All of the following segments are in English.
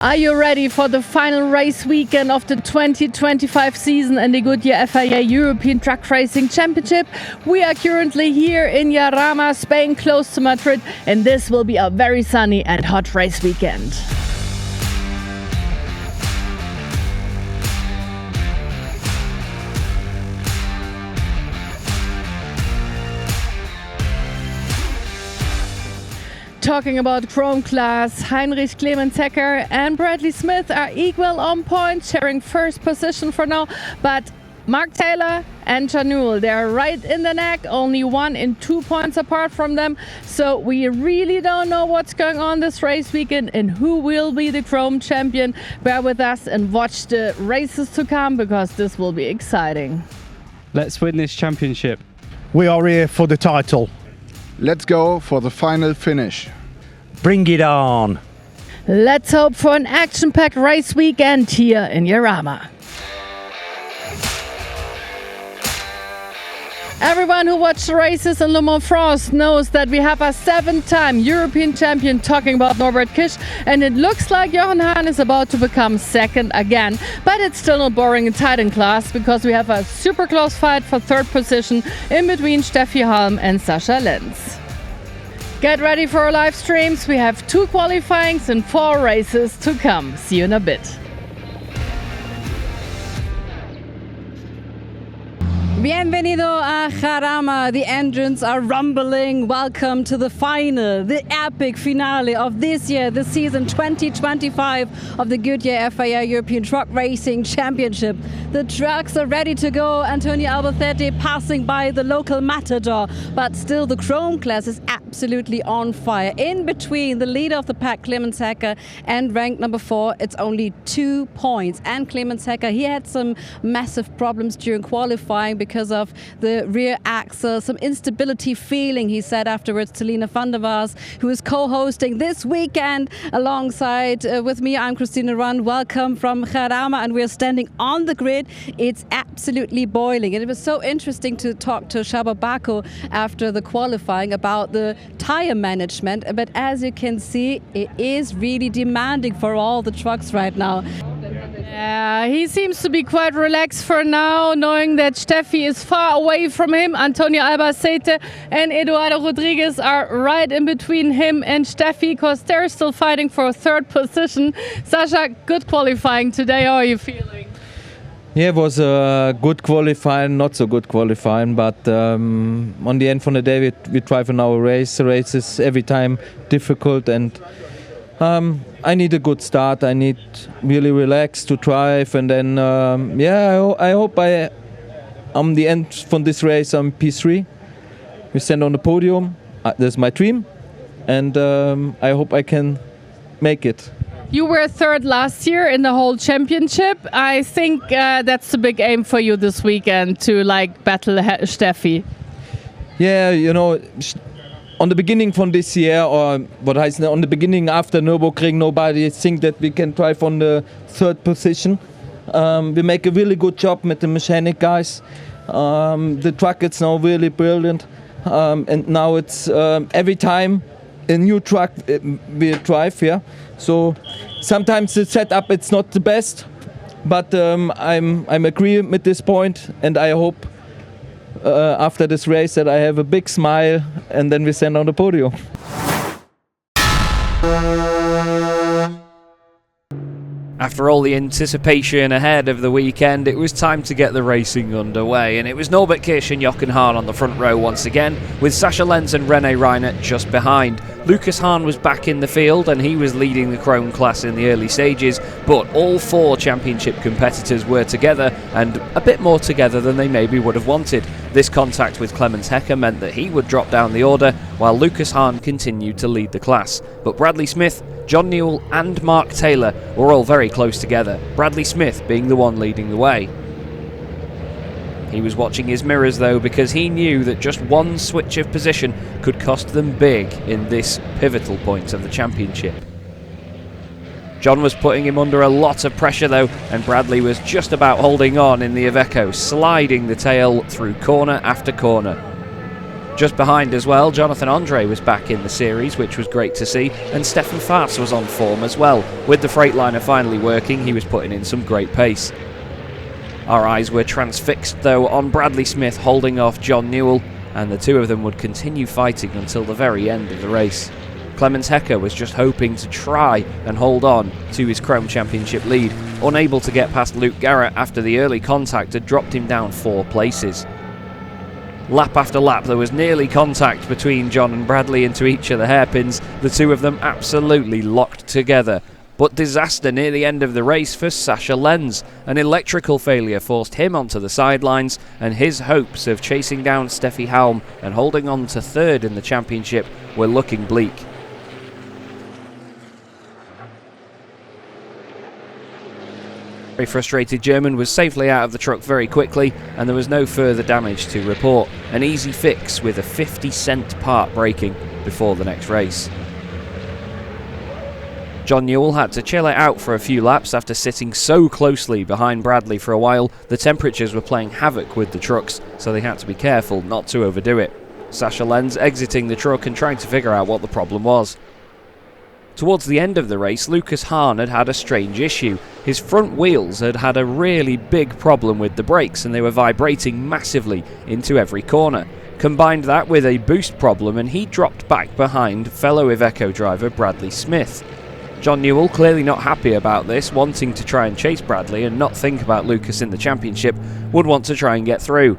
Are you ready for the final race weekend of the 2025 season in the Goodyear FIA European Truck Racing Championship? We are currently here in Jarama, Spain, close to Madrid, and this will be a very sunny and hot race weekend. Talking about Chrome class, Heinrich Clemens Hecker and Bradley Smith are equal on points, sharing first position for now. But Mark Taylor and Janul, they're right in the neck, only 1 and 2 points apart from them. So we really don't know what's going on this race weekend and who will be the Chrome champion. Bear with us and watch the races to come, because this will be exciting. Let's win this championship. We are here for the title. Let's go for the final finish. Bring it on. Let's hope for an action-packed race weekend here in Jarama. Everyone who watched the races in Le Mans France knows that we have a 7-time European champion, talking about Norbert Kisch, and it looks like Jochen Hahn is about to become second again. But it's still not boring and tight in class, because we have a super close fight for third position in between Steffi Halm and Sascha Lenz. Get ready for our live streams. We have 2 qualifyings and 4 races to come. See you in a bit. Bienvenido a Jarama. The engines are rumbling. Welcome to the final, the epic finale of this year, the season 2025 of the Goodyear FIA European Truck Racing Championship. The trucks are ready to go. Antonio Albacete passing by the local Matador, but still the Chrome class is absolutely on fire. In between the leader of the pack, Clemens Hecker, and ranked number 4, it's only 2 points. And Clemens Hecker, he had some massive problems during qualifying because of the rear axle, some instability feeling, he said afterwards to Lina van der Waals, who is co-hosting this weekend alongside with me. I'm Christina Run. Welcome from Jarama, and we're standing on the grid. It's absolutely boiling, and it was so interesting to talk to Csaba Bakó after the qualifying about the tire management. But as you can see, it is really demanding for all the trucks right now. Yeah, he seems to be quite relaxed for now, knowing that Steffi is far away from him. Antonio Albacete and Eduardo Rodriguez are right in between him and Steffi, because they're still fighting for third position. Sascha, good qualifying today. How are you feeling? Yeah, it was a good qualifying, not so good qualifying, but on the end of the day we drive in our race. The race is every time difficult, and I need a good start. I need really relax to drive, and then I hope on the end from this race I'm P3. We stand on the podium. That's my dream, and I hope I can make it. You were third last year in the whole championship. I think that's the big aim for you this weekend, to battle Steffi. Yeah, you know, on the beginning from this year, or on the beginning after Nürburgring, nobody think that we can drive on the third position. We make a really good job with the mechanic guys. The truck is now really brilliant, and now it's every time a new truck we drive here. So sometimes the setup it's not the best, but I'm agree with this point, and I hope after this race that I have a big smile, and then we stand on the podium. After all the anticipation ahead of the weekend, it was time to get the racing underway, and it was Norbert Kisch and Jochen Hahn on the front row once again, with Sascha Lenz and René Reinert just behind. Lucas Hahn was back in the field, and he was leading the Chrome class in the early stages, but all 4 championship competitors were together, and a bit more together than they maybe would have wanted. This contact with Clemens Hecker meant that he would drop down the order, while Lucas Hahn continued to lead the class. But Bradley Smith, John Newell and Mark Taylor were all very close together, Bradley Smith being the one leading the way. He was watching his mirrors though, because he knew that just one switch of position could cost them big in this pivotal point of the championship. John was putting him under a lot of pressure though, and Bradley was just about holding on in the Iveco, sliding the tail through corner after corner. Just behind as well, Jonathan Andre was back in the series, which was great to see, and Stefan Faas was on form as well. With the Freightliner finally working, he was putting in some great pace. Our eyes were transfixed though on Bradley Smith holding off John Newell, and the two of them would continue fighting until the very end of the race. Clemens Hecker was just hoping to try and hold on to his Chrome Championship lead, unable to get past Luke Garrett after the early contact had dropped him down 4 places. Lap after lap there was nearly contact between John and Bradley into each of the hairpins, the two of them absolutely locked together. But disaster near the end of the race for Sascha Lenz. An electrical failure forced him onto the sidelines, and his hopes of chasing down Steffi Halm and holding on to 3rd in the championship were looking bleak. Very frustrated German was safely out of the truck very quickly, and there was no further damage to report. An easy fix with a 50-cent part breaking before the next race. John Newell had to chill it out for a few laps after sitting so closely behind Bradley for a while. The temperatures were playing havoc with the trucks, so they had to be careful not to overdo it. Sascha Lenz exiting the truck and trying to figure out what the problem was. Towards the end of the race, Lucas Hahn had had a strange issue. His front wheels had had a really big problem with the brakes, and they were vibrating massively into every corner. Combined that with a boost problem, and he dropped back behind fellow Iveco driver Bradley Smith. John Newell, clearly not happy about this, wanting to try and chase Bradley and not think about Lucas in the championship, would want to try and get through.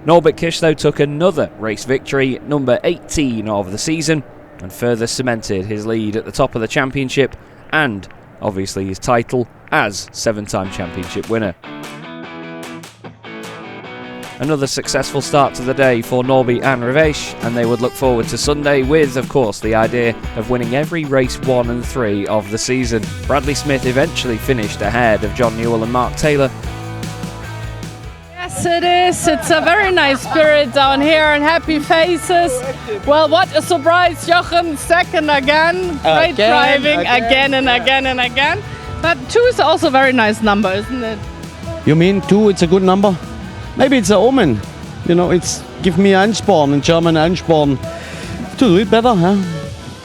Norbert Kisch though took another race victory, number 18 of the season, and further cemented his lead at the top of the championship and obviously his title as 7-time championship winner. Another successful start to the day for Norby and Ravesh, and they would look forward to Sunday with, of course, the idea of winning every race 1 and 3 of the season. Bradley Smith eventually finished ahead of John Newell and Mark Taylor. Yes, it is. It's a very nice spirit down here and happy faces. Well, what a surprise. Jochen, second again. Great driving again and again and again. But 2 is also a very nice number, isn't it? You mean 2? It's a good number. Maybe it's a omen. You know, it's give me Ansporn, in German Ansporn, to do it better, huh?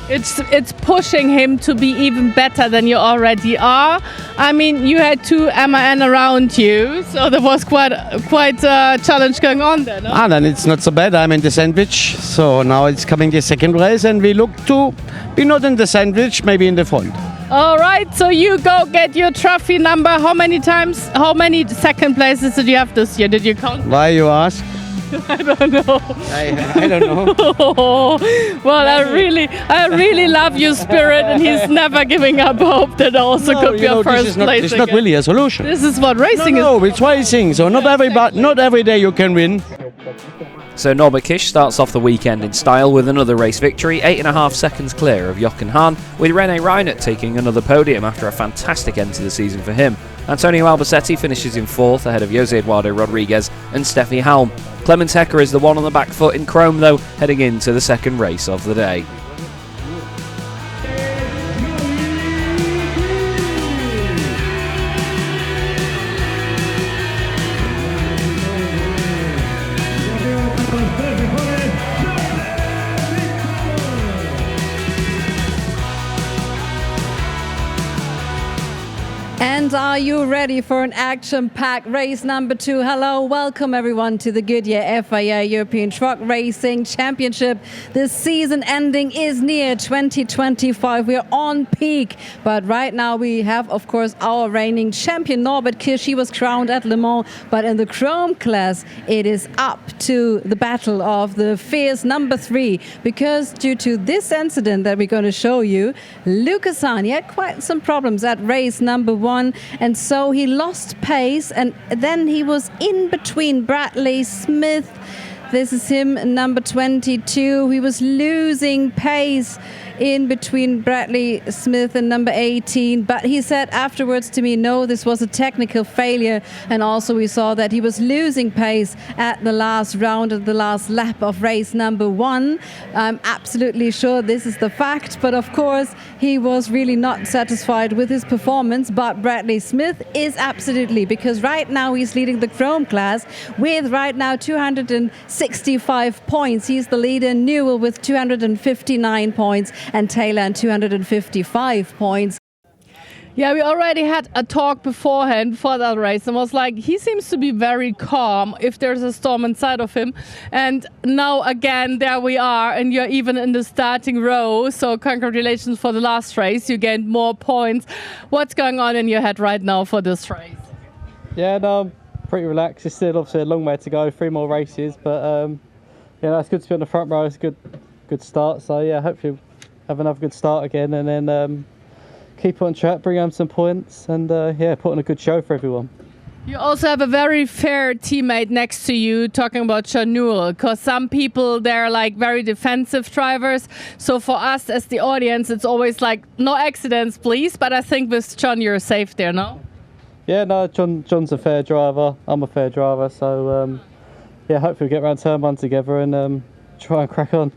It's pushing him to be even better than you already are. I mean, you had 2 MAN around you, so there was quite a challenge going on there, no? Then it's not so bad. I'm in the sandwich, so now it's coming the second race, and we look to be not in the sandwich, maybe in the front. All right, so you go get your trophy number. How many second places did you have this year? Did you count? Why you ask? I don't know. I don't know. Well, I really love your spirit, and he's never giving up hope that also could be a first place. It's not really a solution. This is what racing is. No, it's racing. So not every day you can win. So Norbert Kisch starts off the weekend in style with another race victory, 8.5 seconds clear of Jochen Hahn, with René Reinert taking another podium after a fantastic end to the season for him. Antonio Albacete finishes in 4th ahead of Jose Eduardo Rodriguez and Steffi Halm. Clemens Hecker is the one on the back foot in Chrome though, heading into the second race of the day. And are you ready for an action-packed race number 2? Hello, welcome everyone to the Goodyear FIA European Truck Racing Championship. The season ending is near 2025. We are on peak, but right now we have, of course, our reigning champion Norbert Kisch. He was crowned at Le Mans, but in the Chrome class, it is up to the battle of the fierce number 3, because due to this incident that we're going to show you, Lucas Hahn, he had quite some problems at race number 1. And so he lost pace, and then he was in between Bradley Smith. This is him, number 22. He was losing pace. in between Bradley Smith and number 18. But he said afterwards to me, no, this was a technical failure. And also we saw that he was losing pace at the last round, at the last lap of race number 1. I'm absolutely sure this is the fact. But of course, he was really not satisfied with his performance. But Bradley Smith is absolutely, because right now he's leading the Chrome class with right now 265 points. He's the leader. Newell with 259 points and Taylor and 255 points. Yeah, we already had a talk beforehand, before that race, and was like, he seems to be very calm if there's a storm inside of him. And now again, there we are, and you're even in the starting row. So congratulations for the last race. You gained more points. What's going on in your head right now for this race? Yeah, no, I'm pretty relaxed. It's still obviously a long way to go, 3 more races, but yeah, it's good to be on the front row. It's a good start. So yeah, hopefully have another good start again, and then keep on track, bring home some points, and yeah, put on a good show for everyone. You also have a very fair teammate next to you, talking about John Newell, because some people, they're like very defensive drivers. So for us as the audience, it's always like, no accidents, please. But I think with John, you're safe there, no? Yeah, no, John's a fair driver. I'm a fair driver, so yeah, hopefully we'll get around turn 1 together and try and crack on.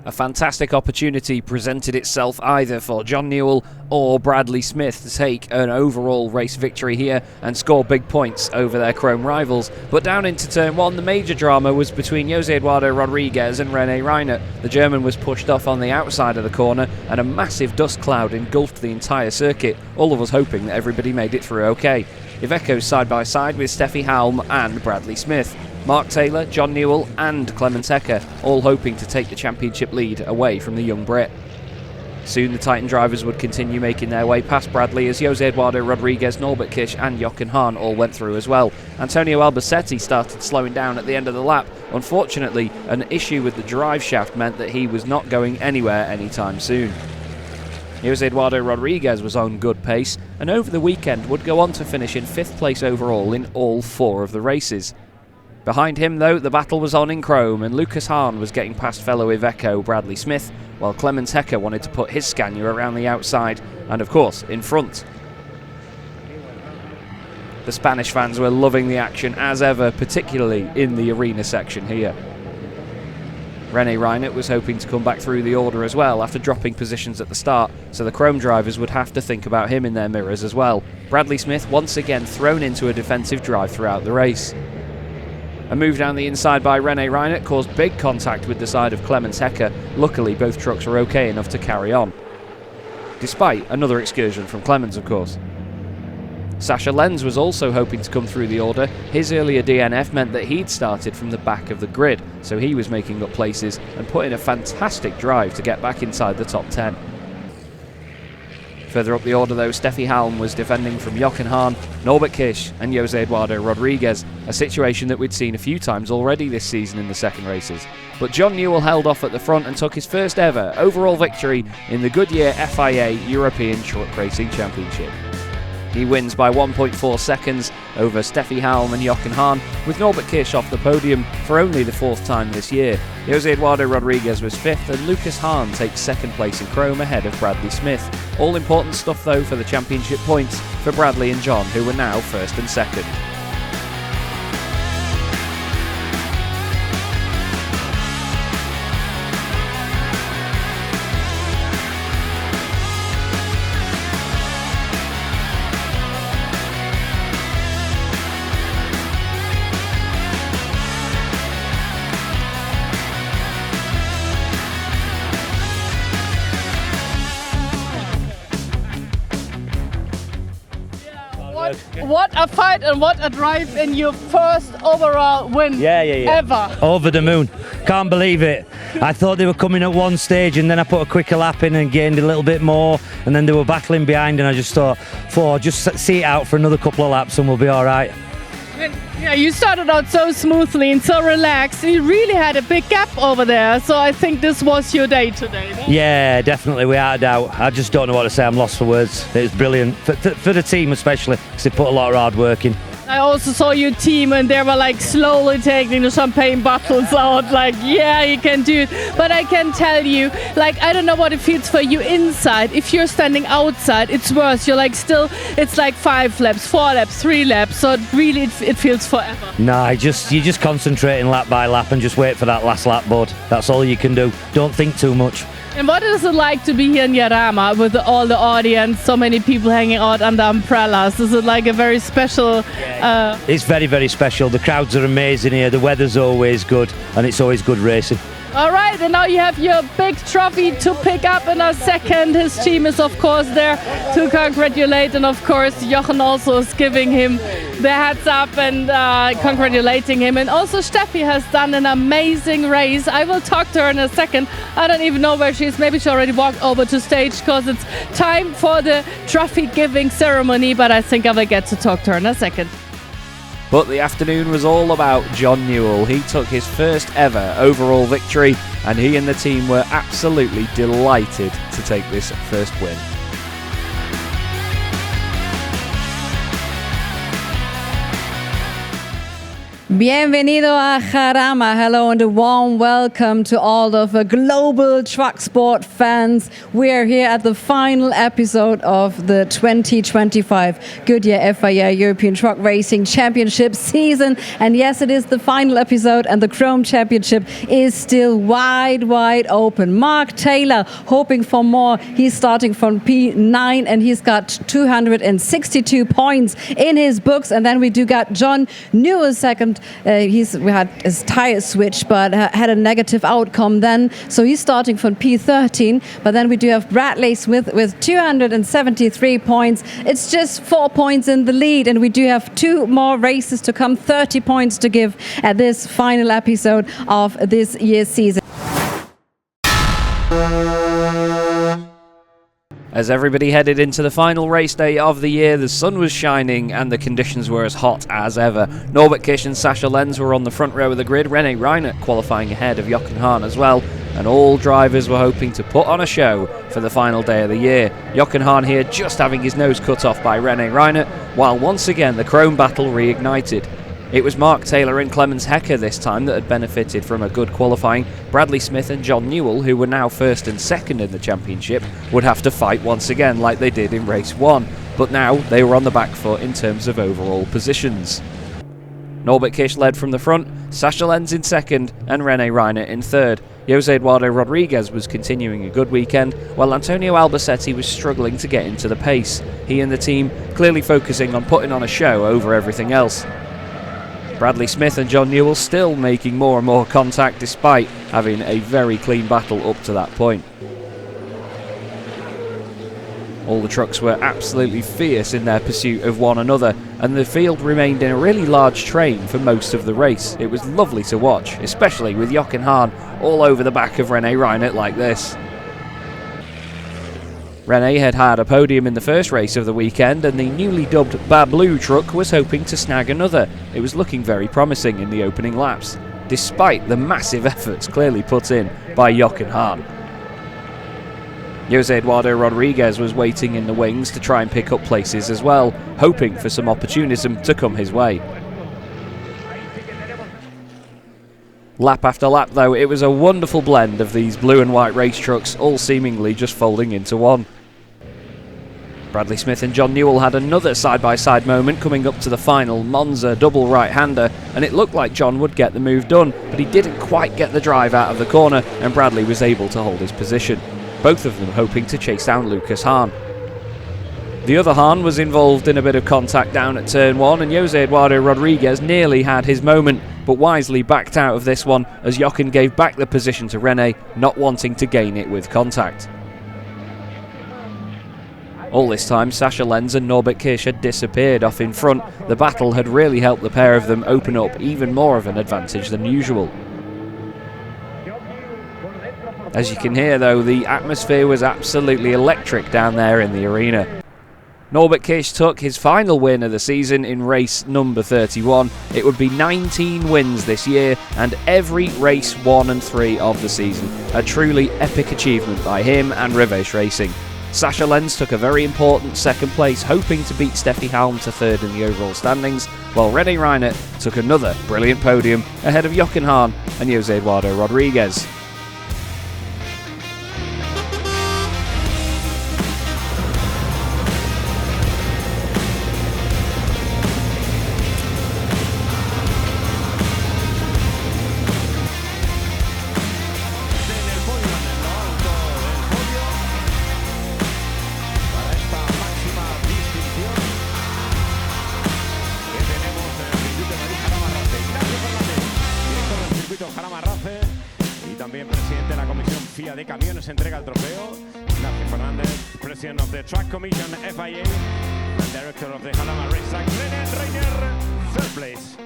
A fantastic opportunity presented itself either for John Newell or Bradley Smith to take an overall race victory here and score big points over their Chrome rivals. But down into turn 1, the major drama was between Jose Eduardo Rodriguez and René Reinert. The German was pushed off on the outside of the corner and a massive dust cloud engulfed the entire circuit, all of us hoping that everybody made it through okay. Iveco's side by side with Steffi Halm and Bradley Smith. Mark Taylor, John Newell and Clemens Hecker all hoping to take the championship lead away from the young Brit. Soon the Titan drivers would continue making their way past Bradley as Jose Eduardo Rodriguez, Norbert Kish and Jochen Hahn all went through as well. Antonio Albacete started slowing down at the end of the lap. Unfortunately, an issue with the drive shaft meant that he was not going anywhere anytime soon. Jose Eduardo Rodriguez was on good pace and over the weekend would go on to finish in 5th place overall in all 4 of the races. Behind him, though, the battle was on in Chrome, and Lucas Hahn was getting past fellow Iveco Bradley Smith, while Clemens Hecker wanted to put his Scania around the outside, and of course, in front. The Spanish fans were loving the action as ever, particularly in the arena section here. René Reinert was hoping to come back through the order as well after dropping positions at the start, so the Chrome drivers would have to think about him in their mirrors as well. Bradley Smith once again thrown into a defensive drive throughout the race. A move down the inside by René Reinert caused big contact with the side of Clemens Hecker. Luckily, both trucks were okay enough to carry on. Despite another excursion from Clemens, of course. Sascha Lenz was also hoping to come through the order. His earlier DNF meant that he'd started from the back of the grid, so he was making up places and put in a fantastic drive to get back inside the top 10. Further up the order though, Steffi Halm was defending from Jochen Hahn, Norbert Kish and Jose Eduardo Rodriguez, a situation that we'd seen a few times already this season in the second races. But John Newell held off at the front and took his first ever overall victory in the Goodyear FIA European Truck Racing Championship. He wins by 1.4 seconds over Steffi Halm and Jochen Hahn, with Norbert Kish off the podium for only the 4th time this year. Jose Eduardo Rodriguez was 5th and Lucas Hahn takes 2nd place in Chrome ahead of Bradley Smith. All important stuff though for the championship points for Bradley and John, who were now 1st and 2nd. What a fight and what a drive in your first overall win ever. Over the moon. Can't believe it. I thought they were coming at one stage and then I put a quicker lap in and gained a little bit more and then they were battling behind and I just thought, just see it out for another couple of laps and we'll be all right. Yeah, you started out so smoothly and so relaxed. You really had a big gap over there, so I think this was your day today. No? Yeah, definitely, without a doubt. I just don't know what to say. I'm lost for words. It was brilliant for the team, especially because they put a lot of hard work in. I also saw your team and they were like slowly taking the champagne bottles out, like, yeah, you can do it. But I can tell you, like, I don't know what it feels for you inside. If you're standing outside, it's worse. You're like still, it's like 5 laps, 4 laps, 3 laps. So it feels forever. Nah, you're just concentrating lap by lap and just wait for that last lap, bud. That's all you can do. Don't think too much. And what is it like to be here in Jarama with all the audience, so many people hanging out under umbrellas? Is it like a very special... It's very, very special. The crowds are amazing here. The weather's always good and it's always good racing. All right, and now you have your big trophy to pick up in a second. His team is, of course, there to congratulate. And, of course, Jochen also is giving him the heads up and congratulating him. And also Steffi has done an amazing race. I will talk to her in a second. I don't even know where she is. Maybe she already walked over to stage because it's time for the trophy giving ceremony. But I think I will get to talk to her in a second. But the afternoon was all about John Newell. He took his first ever overall victory, and he and the team were absolutely delighted to take this first win. Bienvenido a Jarama. Hello and a warm welcome to all of the global truck sport fans. We are here at the final episode of the 2025 Goodyear FIA European Truck Racing Championship season. And yes, it is the final episode and the Chrome Championship is still wide open. Mark Taylor hoping for more. He's starting from P9 and he's got 262 points in his books. And then we do got John Newell second. We had his tire switch, but had a negative outcome then. So he's starting from P13. But then we do have Bradley Smith with 273 points. It's just 4 points in the lead. And we do have 2 more races to come, 30 points to give at this final episode of this year's season. As everybody headed into the final race day of the year, the sun was shining and the conditions were as hot as ever. Norbert Kish and Sascha Lenz were on the front row of the grid, René Reinert qualifying ahead of Jochen Hahn as well, and all drivers were hoping to put on a show for the final day of the year. Jochen Hahn here just having his nose cut off by René Reinert, while once again the chrome battle reignited. It was Mark Taylor and Clemens Hecker this time that had benefited from a good qualifying. Bradley Smith and John Newell, who were now first and second in the championship, would have to fight once again like they did in race 1, but now they were on the back foot in terms of overall positions. Norbert Kish led from the front, Sascha Lenz in second and René Reinert in third. Jose Eduardo Rodriguez was continuing a good weekend, while Antonio Albacete was struggling to get into the pace. He and the team clearly focusing on putting on a show over everything else. Bradley Smith and John Newell still making more and more contact despite having a very clean battle up to that point. All the trucks were absolutely fierce in their pursuit of one another, and the field remained in a really large train for most of the race. It was lovely to watch, especially with Jochen Hahn all over the back of René Reinert like this. René had had a podium in the first race of the weekend, and the newly dubbed Bablu truck was hoping to snag another. It was looking very promising in the opening laps, despite the massive efforts clearly put in by Jochen Hahn. Jose Eduardo Rodriguez was waiting in the wings to try and pick up places as well, hoping for some opportunism to come his way. Lap after lap though, it was a wonderful blend of these blue and white race trucks, all seemingly just folding into one. Bradley Smith and John Newell had another side-by-side moment coming up to the final Monza double right-hander, and it looked like John would get the move done, but he didn't quite get the drive out of the corner, and Bradley was able to hold his position. Both of them hoping to chase down Lucas Hahn. The other Hahn was involved in a bit of contact down at turn 1, and Jose Eduardo Rodriguez nearly had his moment, but wisely backed out of this one as Jochen gave back the position to René, not wanting to gain it with contact. All this time, Sascha Lenz and Norbert Kish had disappeared off in front. The battle had really helped the pair of them open up even more of an advantage than usual. As you can hear though, the atmosphere was absolutely electric down there in the arena. Norbert Kish took his final win of the season in race number 31. It would be 19 wins this year, and every race 1 and 3 of the season. A truly epic achievement by him and Reves Racing. Sascha Lenz took a very important second place, hoping to beat Steffi Halm to third in the overall standings, while René Reinert took another brilliant podium ahead of Jochen Hahn and Jose Eduardo Rodriguez. Jarama y también presidente de la Comisión FIA de Camiones entrega el trofeo. Ignacio Fernández, President of the Track Commission FIA and Director of the Jarama Racetrack, René Reinert, third place.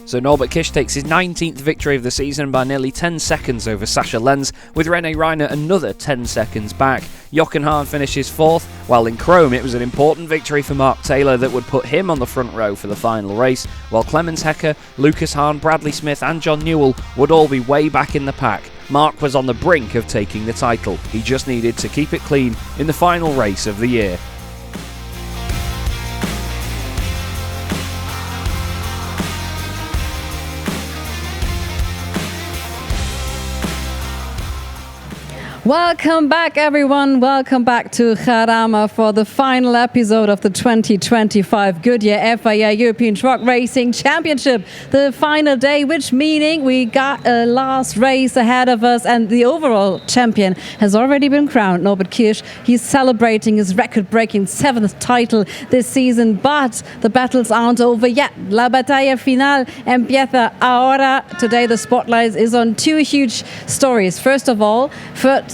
So Norbert Kish takes his 19th victory of the season by nearly 10 seconds over Sascha Lenz, with René Reinert another 10 seconds back. Jochen Hahn finishes 4th, while in Chrome it was an important victory for Mark Taylor that would put him on the front row for the final race, while Clemens Hecker, Lucas Hahn, Bradley Smith and John Newell would all be way back in the pack. Mark was on the brink of taking the title. He just needed to keep it clean in the final race of the year. Welcome back, everyone. Welcome back to Jarama for the final episode of the 2025 Goodyear FIA European Truck Racing Championship. The final day, which meaning we got a last race ahead of us, and the overall champion has already been crowned, Norbert Kirsch. He's celebrating his record-breaking 7th title this season, but the battles aren't over yet. La batalla final empieza ahora. Today the spotlight is on two huge stories. First of all,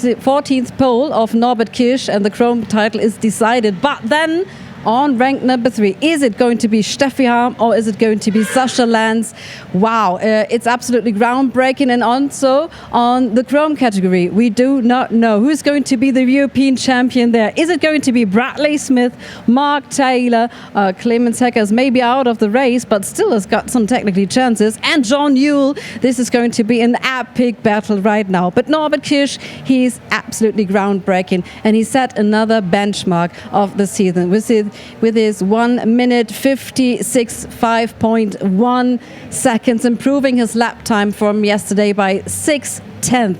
14th pole of Norbert Kirsch and the Chrome title is decided. But then on rank number 3, is it going to be Steffi Hahn or is it going to be Sascha Lenz? Wow, it's absolutely groundbreaking. And also on the Chrome category, we do not know who's going to be the European champion there. Is it going to be Bradley Smith, Mark Taylor, Clemens Hecker is maybe out of the race but still has got some technical chances, and John Newell? This is going to be an epic battle right now. But Norbert Kirsch, he's absolutely groundbreaking, and he set another benchmark of the season with his 1 minute 56.5.1 seconds, improving his lap time from yesterday by 6/10.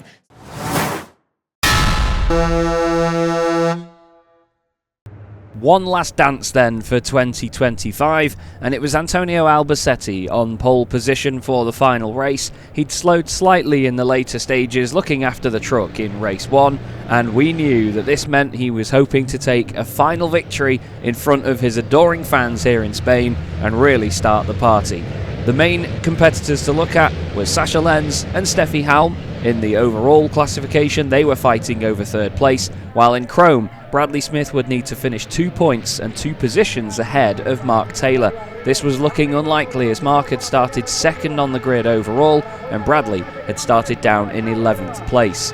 One last dance then for 2025, and it was Antonio Albacete on pole position for the final race. He'd slowed slightly in the later stages looking after the truck in race 1, and we knew that this meant he was hoping to take a final victory in front of his adoring fans here in Spain and really start the party. The main competitors to look at were Sascha Lenz and Steffi Hahn. In the overall classification, they were fighting over 3rd place, while in Chrome, Bradley Smith would need to finish 2 points and 2 positions ahead of Mark Taylor. This was looking unlikely as Mark had started 2nd on the grid overall and Bradley had started down in 11th place.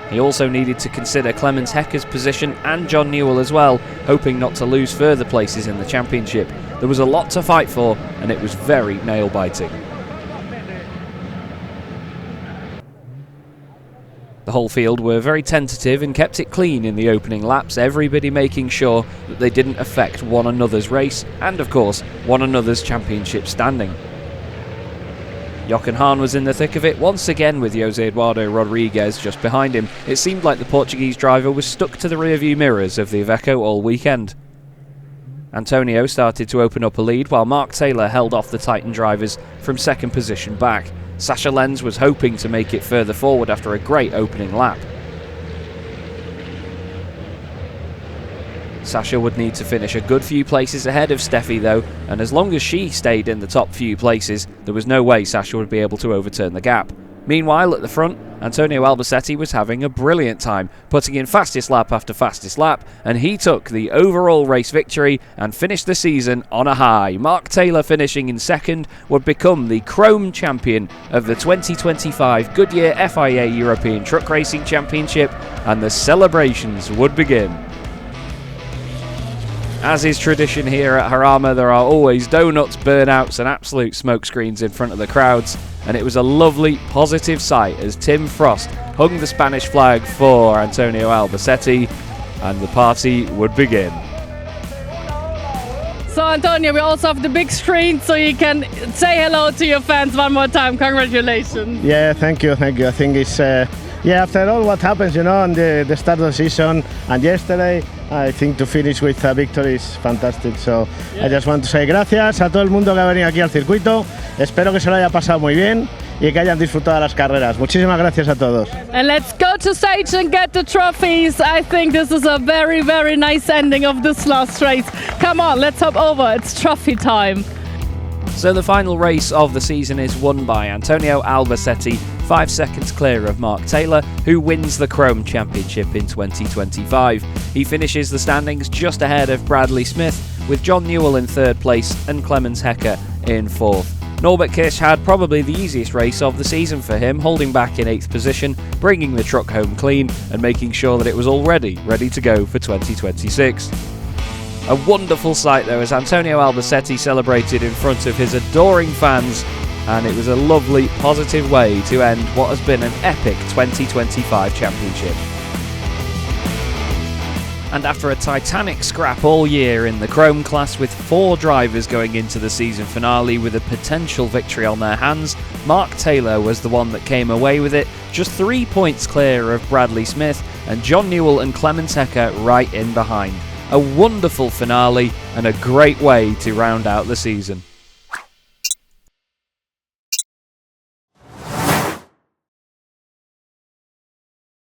He also needed to consider Clemens Hecker's position and John Newell as well, hoping not to lose further places in the championship. There was a lot to fight for and it was very nail-biting. The whole field were very tentative and kept it clean in the opening laps, everybody making sure that they didn't affect one another's race and, of course, one another's championship standing. Jochen Hahn was in the thick of it once again with Jose Eduardo Rodriguez just behind him. It seemed like the Portuguese driver was stuck to the rearview mirrors of the Iveco all weekend. Antonio started to open up a lead while Mark Taylor held off the Titan drivers from 2nd position back. Sascha Lenz was hoping to make it further forward after a great opening lap. Sascha would need to finish a good few places ahead of Steffi though, and as long as she stayed in the top few places, there was no way Sascha would be able to overturn the gap. Meanwhile, at the front, Antonio Albacete was having a brilliant time, putting in fastest lap after fastest lap, and he took the overall race victory and finished the season on a high. Mark Taylor, finishing in 2nd, would become the Chrome champion of the 2025 Goodyear FIA European Truck Racing Championship, and the celebrations would begin. As is tradition here at Jarama, there are always donuts, burnouts and absolute smokescreens in front of the crowds, and it was a lovely, positive sight as Tim Frost hung the Spanish flag for Antonio Albacete and the party would begin. So Antonio, we also have the big screen so you can say hello to your fans one more time. Congratulations. Yeah, thank you. I think it's after all what happens, on the start of the season and yesterday, I think to finish with a victory is fantastic. So I just want to say gracias a todo el mundo que ha venido aquí al circuito. Espero que se lo haya pasado muy bien y que hayan disfrutado las carreras. Muchísimas gracias a todos. And let's go to stage and get the trophies. I think this is a very, very nice ending of this last race. Come on, let's hop over. It's trophy time. So the final race of the season is won by Antonio Albacete, 5 seconds clear of Mark Taylor, who wins the Chrome Championship in 2025. He finishes the standings just ahead of Bradley Smith, with John Newell in 3rd place and Clemens Hecker in 4th. Norbert Kish had probably the easiest race of the season for him, holding back in 8th position, bringing the truck home clean and making sure that it was already ready to go for 2026. A wonderful sight though as Antonio Albacete celebrated in front of his adoring fans, and it was a lovely, positive way to end what has been an epic 2025 championship. And after a titanic scrap all year in the Chrome class with 4 drivers going into the season finale with a potential victory on their hands, Mark Taylor was the one that came away with it, just 3 points clear of Bradley Smith, and John Newell and Clemens Hecker right in behind. A wonderful finale and a great way to round out the season.